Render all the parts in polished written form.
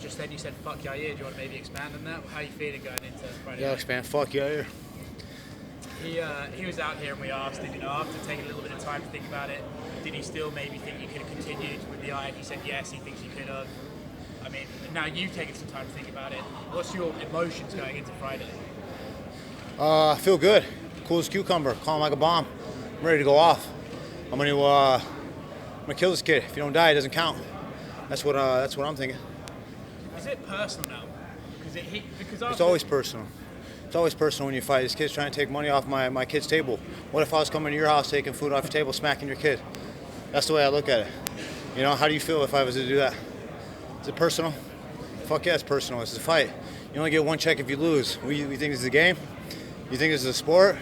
just then you said fuck Yair. Do you want to maybe expand on that? How are you feeling going into Friday? Yeah, expand. Fuck Yair. He was out here and we asked him, after taking a little bit of time to think about it, did he still maybe think you could have continued with the eye? And he said yes, he thinks you could have. I mean, now you've taken some time to think about it. What's your emotions going into Friday? I feel good. Cool as cucumber. Calm like a bomb. I'm ready to go off. I'm gonna kill this kid. If you don't die, it doesn't count. That's what I'm thinking. Is it personal now? Because it's always personal. It's always personal when you fight. This kid's trying to take money off my kid's table. What if I was coming to your house, taking food off your table, smacking your kid? That's the way I look at it. You know, how do you feel if I was to do that? Is it personal? Fuck yeah, it's personal. It's a fight. You only get one check if you lose. You think this is a game? You think this is a sport?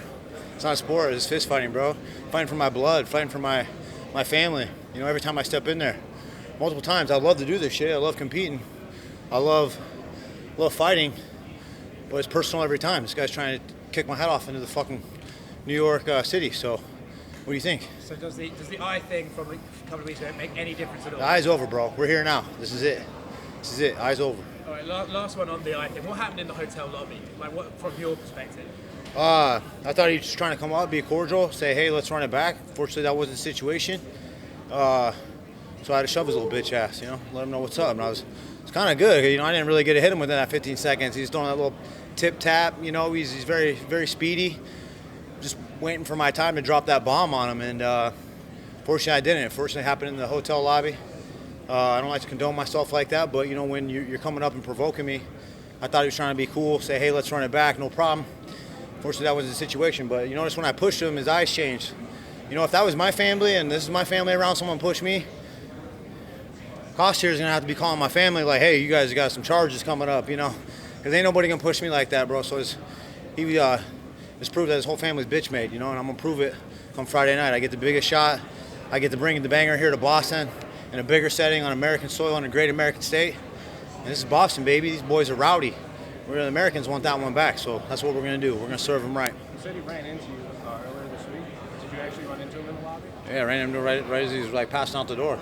It's not a sport. It's fist fighting, bro. Fighting for my blood, fighting for my family. You know, every time I step in there, multiple times. I love to do this shit. I love competing. I love fighting. But it's personal every time. This guy's trying to kick my head off into the fucking New York City. So, what do you think? So does the eye thing from a couple of weeks ago make any difference at all? The eye's over, bro. We're here now. This is it. This is it. Eye's over. All right, last one on the eye thing. What happened in the hotel lobby? Like, what from your perspective? I thought he was just trying to come up, be cordial, say, hey, let's run it back. Fortunately, that wasn't the situation. So I had to shove his little bitch ass, you know, let him know what's up. And it's kind of good. You know, I didn't really get to hit him within that 15 seconds. He's doing that little tip tap. You know, he's very, very speedy. Just waiting for my time to drop that bomb on him. And fortunately, I didn't. Fortunately, it happened in the hotel lobby. I don't like to condone myself like that, but, you know, when you're coming up and provoking me, I thought he was trying to be cool, say, hey, let's run it back, no problem. Fortunately, that wasn't the situation. But you notice when I pushed him, his eyes changed. You know, if that was my family and this is my family around, someone pushed me, Cost here is going to have to be calling my family like, hey, you guys got some charges coming up, you know, because ain't nobody going to push me like that, bro. So it's proved that his whole family's bitch made, you know, and I'm going to prove it come Friday night. I get the biggest shot. I get to bring the banger here to Boston in a bigger setting on American soil in a great American state. And this is Boston, baby. These boys are rowdy. The Americans want that one back, so that's what we're going to do. We're going to serve them right. You said he ran into you earlier this week. Did you actually run into him in the lobby? Yeah, I ran into him right as he was like passing out the door.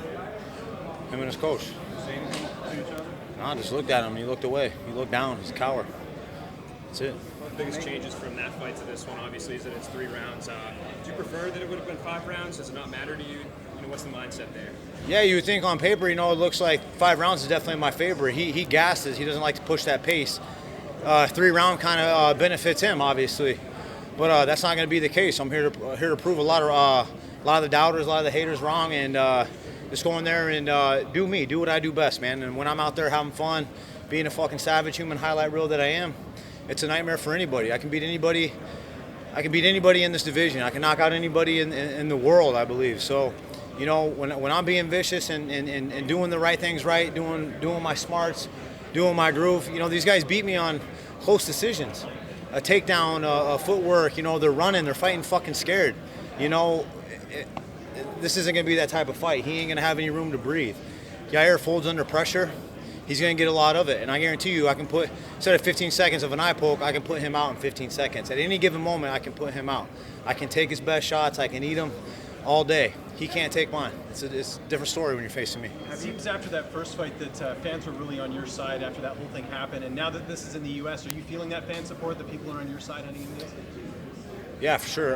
Him and his coach. Did you say anything to each other? No, I just looked at him. He looked away. He looked down. He's a coward. That's it. One of the biggest changes from that fight to this one, obviously, is that it's 3 rounds. Do you prefer that it would have been 5 rounds? Does it not matter to you? You know, what's the mindset there? Yeah, you would think on paper, you know, it looks like 5 rounds is definitely in my favor. He gasses. He doesn't like to push that pace. 3-round kind of benefits him, obviously, but that's not going to be the case. I'm here to prove a lot of the doubters, a lot of the haters wrong, and just go in there and do what I do best, man. And when I'm out there having fun, being a fucking savage human highlight reel that I am, it's a nightmare for anybody. I can beat anybody. I can beat anybody in this division. I can knock out anybody in the world, I believe. So, you know, when I'm being vicious and doing the right things right, doing my smarts, doing my groove, you know, these guys beat me on close decisions. A takedown, a footwork, you know, they're running, they're fighting fucking scared. You know, this isn't going to be that type of fight. He ain't going to have any room to breathe. Yair folds under pressure. He's going to get a lot of it. And I guarantee you, I can put, instead of 15 seconds of an eye poke, I can put him out in 15 seconds. At any given moment, I can put him out. I can take his best shots. I can eat him all day. He can't take mine. It's a different story when you're facing me. It seems after that first fight that fans were really on your side after that whole thing happened. And now that this is in the U.S., are you feeling that fan support, that people are on your side heading into this? Yeah, for sure.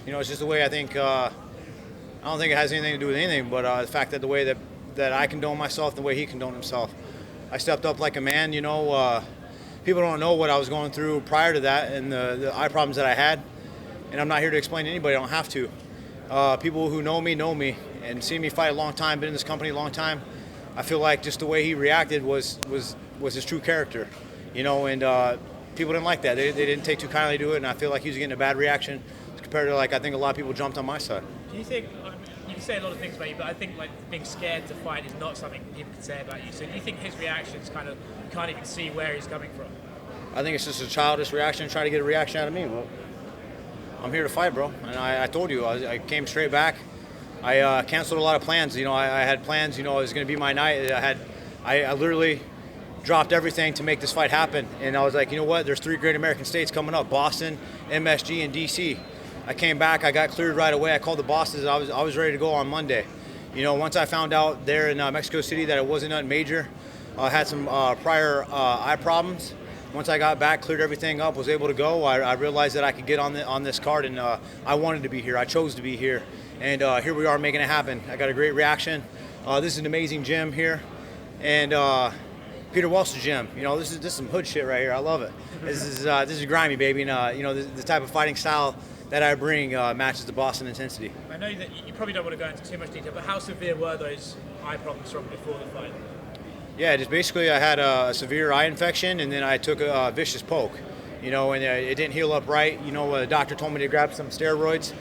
You know, it's just the way I think. I don't think it has anything to do with anything, but the fact that the way that I condone myself, the way he condoned himself. I stepped up like a man, you know. People don't know what I was going through prior to that and the eye problems that I had. And I'm not here to explain to anybody. I don't have to. People who know me and see me fight a long time, been in this company a long time. I feel like just the way he reacted was his true character, you know, and people didn't like that. They didn't take too kindly to it, and I feel like he was getting a bad reaction compared to, like, I think a lot of people jumped on my side. Do you think, you can say a lot of things about you, but I think like being scared to fight is not something people can say about you. So do you think his reactions kind of, you can't even see where he's coming from? I think it's just a childish reaction, trying to get a reaction out of me. But I'm here to fight, bro. And I told you, I came straight back. I canceled a lot of plans. You know, I had plans, you know, it was going to be my night. I literally dropped everything to make this fight happen. And I was like, you know what, there's 3 great American states coming up, Boston, MSG, and DC. I came back, I got cleared right away. I called the bosses, I was ready to go on Monday. You know, once I found out there in Mexico City that it wasn't nothing major, Had some prior eye problems. Once I got back, cleared everything up, was able to go, I realized that I could get on this card, and I wanted to be here. I chose to be here, and here we are making it happen. I got a great reaction. This is an amazing gym here, and Peter Welch's gym. This is some hood shit right here. I love it. This is grimy, baby, and the type of fighting style that I bring matches the Boston intensity. I know that you probably don't want to go into too much detail, but how severe were those eye problems from before the fight? Yeah, just basically I had a severe eye infection, and then I took a vicious poke, and it didn't heal up right. The doctor told me to grab some steroids,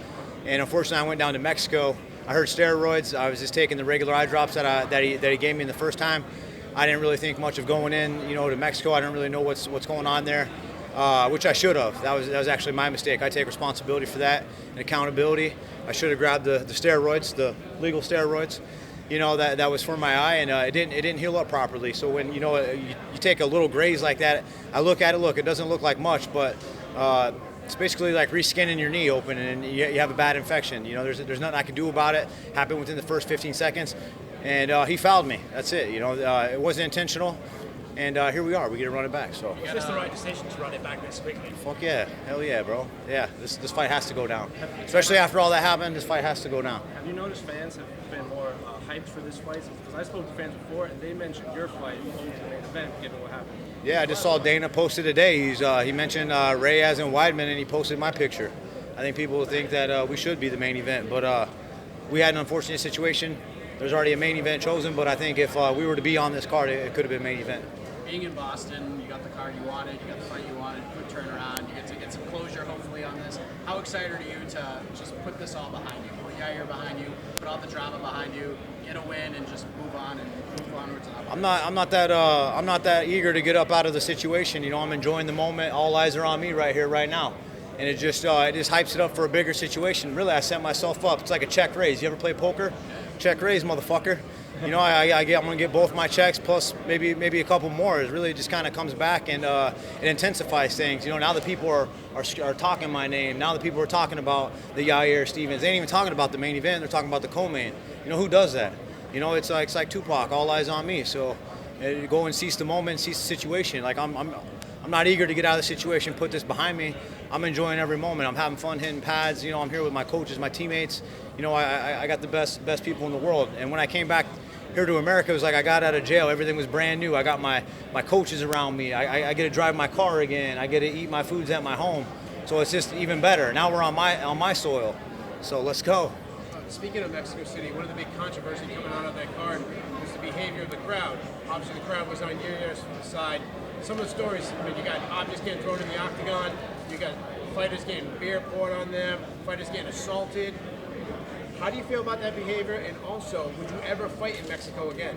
and unfortunately I went down to Mexico. I heard steroids. I was just taking the regular eye drops that he gave me the first time. I didn't really think much of going in, to Mexico. I didn't really know what's going on there, which I should have. That was actually my mistake. I take responsibility for that and accountability. I should have grabbed the steroids, the legal steroids. That was for my eye, and it didn't heal up properly. So when you take a little graze like that, I look at it. Look, it doesn't look like much, but it's basically like reskinning your knee open, and you have a bad infection. There's nothing I can do about it. Happened within the first 15 seconds, and he fouled me. That's it. It wasn't intentional, and here we are. We get to run it back. So is this the right decision to run it back this quickly? Fuck yeah, hell yeah, bro. Yeah, this fight has to go down. Especially after all that happened, this fight has to go down. Have you noticed fans have been more hyped for this fight? Because I spoke to fans before, and they mentioned your fight over the main event, given what happened. Yeah, I just saw Dana posted today. He mentioned Reyes and Weidman, and he posted my picture. I think people think that we should be the main event, but we had an unfortunate situation. There's already a main event chosen, but I think if we were to be on this card, it could have been main event. Being in Boston, you got the card you wanted, you got the fight you wanted, quick turnaround, you get to get some closure hopefully on this. How excited are you to just put this all behind you? Put Yair behind you, put all the drama behind you, get a win, and just move on and move onwards and upwards? I'm not that eager to get up out of the situation. I'm enjoying the moment. All eyes are on me right here, right now, and it just hypes it up for a bigger situation. Really, I set myself up. It's like a check raise. You ever play poker? Check raise, motherfucker. I'm gonna get both my checks plus maybe a couple more. It really just kind of comes back, and it intensifies things. Now the people are talking my name. Now the people are talking about the Yair Stevens. They ain't even talking about the main event. They're talking about the co-main. Who does that? It's like Tupac. All eyes on me. So go and seize the moment, seize the situation. Like I'm not eager to get out of the situation, put this behind me. I'm enjoying every moment. I'm having fun hitting pads. I'm here with my coaches, my teammates. I got the best people in the world. And when I came back here to America, it was like I got out of jail. Everything was brand new. I got my coaches around me. I get to drive my car again. I get to eat my foods at my home. So it's just even better. Now we're on my soil. So let's go. Speaking of Mexico City, one of the big controversies coming out of that card was the behavior of the crowd. Obviously, the crowd was on your side. Some of the stories, you got objects getting thrown in the octagon, you got fighters getting beer poured on them, fighters getting assaulted. How do you feel about that behavior? And also, would you ever fight in Mexico again?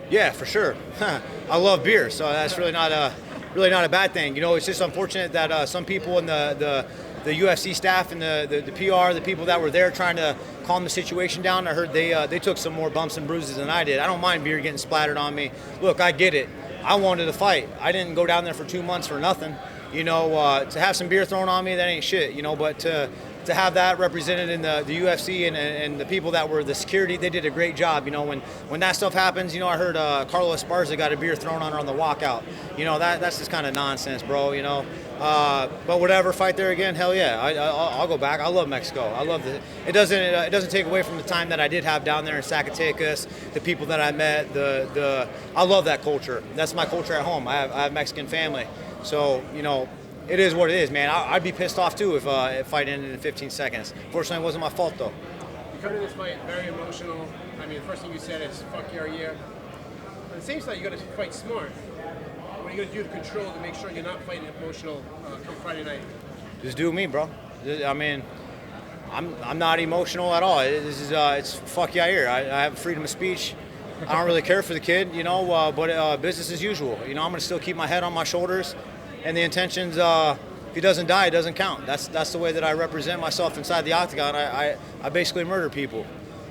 Yeah, for sure. I love beer, so that's really not a bad thing. It's just unfortunate that some people in the UFC staff and the PR, the people that were there trying to calm the situation down, I heard they took some more bumps and bruises than I did. I don't mind beer getting splattered on me. Look, I get it. I wanted to fight. I didn't go down there for 2 months for nothing. To have some beer thrown on me, that ain't shit. But to have that represented in the UFC and the people that were the security, they did a great job. When that stuff happens, I heard Carlos Esparza got a beer thrown on her on the walkout. That's just kind of nonsense, bro. But whatever, fight there again, hell yeah, I'll go back. I love Mexico. I love it doesn't take away from the time that I did have down there in Zacatecas, the people that I met, I love that culture. That's my culture at home. I have Mexican family, so it is what it is, man. I'd be pissed off too if fight ended in 15 seconds. Fortunately, it wasn't my fault though. You come to this fight very emotional. The first thing you said is "fuck Yair." But it seems like you got to fight smart. What are you going to do to control to make sure you're not fighting emotional come Friday night? Just do me, bro. I'm not emotional at all. It's fuck Yair. I have freedom of speech. I don't really care for the kid, but business as usual. I'm going to still keep my head on my shoulders, and the intentions. If he doesn't die, it doesn't count. That's the way that I represent myself inside the octagon. I basically murder people.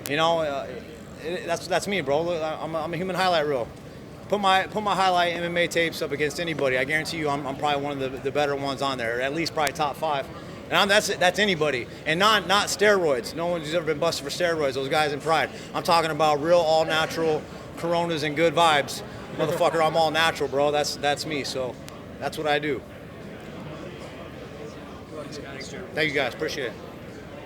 That's me, bro. I'm a human highlight reel. Put my highlight MMA tapes up against anybody. I guarantee you, I'm probably one of the better ones on there. At least probably top 5. And that's anybody, and not steroids. No one's ever been busted for steroids. Those guys in Pride. I'm talking about real, all natural, Coronas and good vibes. Motherfucker, I'm all natural, bro. That's me. So that's what I do. Thanks, Jim. Thank you guys. Appreciate it.